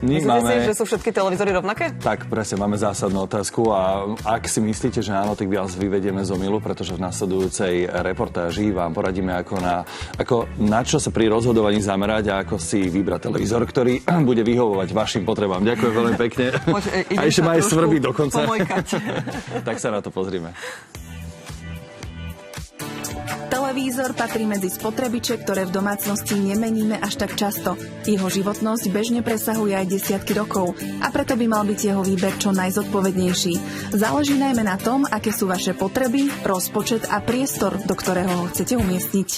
Myslíte si, že sú všetky televízory rovnaké? Tak, presne, máme zásadnú otázku a ak si myslíte, že áno, tak vás vyvedieme z omylu, pretože v nasledujúcej reportáži vám poradíme, ako na čo sa pri rozhodovaní zamerať a ako si vybrať televízor, ktorý bude vyhovovať vašim potrebám. Ďakujem veľmi pekne. A ešte ma aj svrbí dokonca. Tak sa na to pozrime. Televízor patrí medzi spotrebiče, ktoré v domácnosti nemeníme až tak často. Jeho životnosť bežne presahuje aj desiatky rokov a preto by mal byť jeho výber čo najzodpovednejší. Záleží najmä na tom, aké sú vaše potreby, rozpočet a priestor, do ktorého ho chcete umiestniť.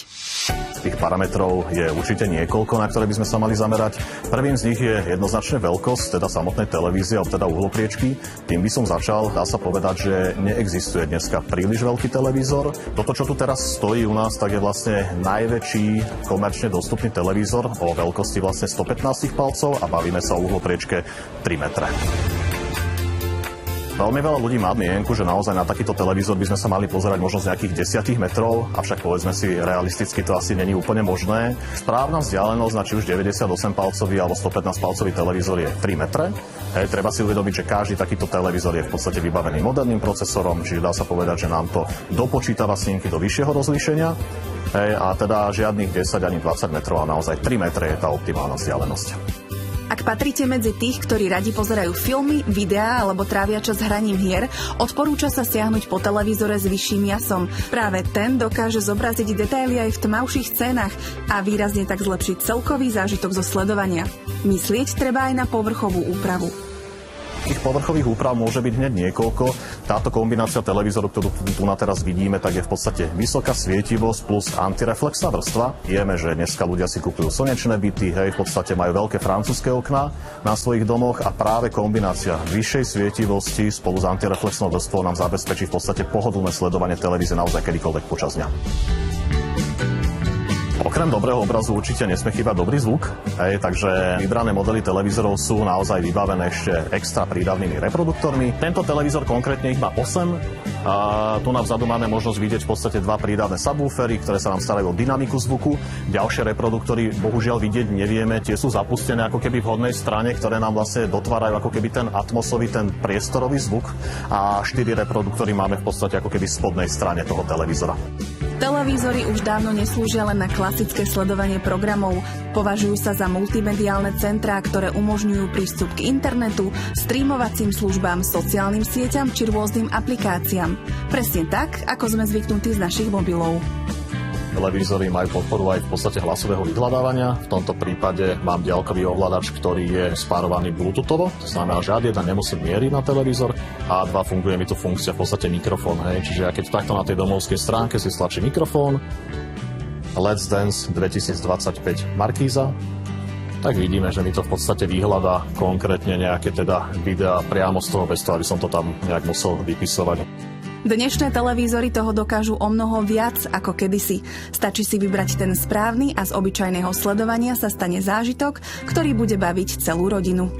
Tých parametrov je určite niekoľko, na ktoré by sme sa mali zamerať. Prvým z nich je jednoznačne veľkosť, teda samotnej televízie, alebo teda uhlopriečky. Tým by som začal, dá sa povedať, že neexistuje dneska príliš veľký televízor. Toto, čo tu teraz stojí u nás, tak je vlastne najväčší komerčne dostupný televízor o veľkosti vlastne 115 palcov a bavíme sa o uhlopriečke 3 metre. Veľmi veľa ľudí má mienku, že naozaj na takýto televízor by sme sa mali pozerať možno z nejakých 10 metrov, avšak povedzme si, realisticky to asi není úplne možné. Správna vzdialenosť na či už 98-palcový alebo 115-palcový televízor je 3 metre. Treba si uvedomiť, že každý takýto televízor je v podstate vybavený moderným procesorom, čiže dá sa povedať, že nám to dopočítava snímky do vyššieho rozlíšenia. A teda žiadnych 10 ani 20 metrov, a naozaj 3 metre je tá optimálna vzdialenosť. Ak patríte medzi tých, ktorí radi pozerajú filmy, videá alebo trávia čas hraním hier, odporúča sa siahnuť po televízore s vyšším jasom. Práve ten dokáže zobraziť detaily aj v tmavších scénach a výrazne tak zlepšiť celkový zážitok zo sledovania. Myslieť treba aj na povrchovú úpravu. Tých povrchových úprav môže byť hneď niekoľko. Táto kombinácia televízoru, ktorú tu na teraz vidíme, tak je v podstate vysoká svietivosť plus antireflexná vrstva. Vieme, že dneska ľudia si kupujú slnečné byty, v podstate majú veľké francúzske okná na svojich domoch a práve kombinácia vyššej svietivosti spolu s antireflexnou vrstvou nám zabezpečí v podstate pohodlné sledovanie televízie naozaj kedykoľvek počas dňa. Okrem dobrého obrazu určite nesmie chýbať dobrý zvuk, takže vybrané modely televízorov sú naozaj vybavené ešte extra prídavnými reproduktormi. Tento televízor konkrétne ich má 8. A tu na vzadu máme možnosť vidieť v podstate 2 prídavné subwoofery, ktoré sa nám starajú o dynamiku zvuku. Ďalšie reproduktory bohužiaľ vidieť nevieme, tie sú zapustené ako keby v hodnej strane, ktoré nám vlastne dotvárajú ako keby ten atmosový, ten priestorový zvuk. A 4 reproduktory máme v podstate ako keby v spodnej strane toho televízora. Televízory už dávno neslúžia len na klasické sledovanie programov. Považujú sa za multimediálne centrá, ktoré umožňujú prístup k internetu, streamovacím službám, sociálnym sieťam či rôznym aplikáciám. Presne tak, ako sme zvyknutí z našich mobilov. Televízory majú podporu aj v podstate hlasového vyhľadávania. V tomto prípade mám diaľkový ovládač, ktorý je spárovaný bluetoothovo. To znamená, že ad 1 nemusím mieriť na televízor a ad 2 funguje mi tu funkcia v podstate mikrofón. Čiže ja keď takto na tej domovskej stránke si stlačím mikrofón, Let's Dance 2025 Markíza, tak vidíme, že mi to v podstate vyhľadá konkrétne nejaké teda videá priamo z toho, bez toho, aby som to tam nejak musel vypisovať. Dnešné televízory toho dokážu omnoho viac ako kedysi. Stačí si vybrať ten správny a z obyčajného sledovania sa stane zážitok, ktorý bude baviť celú rodinu.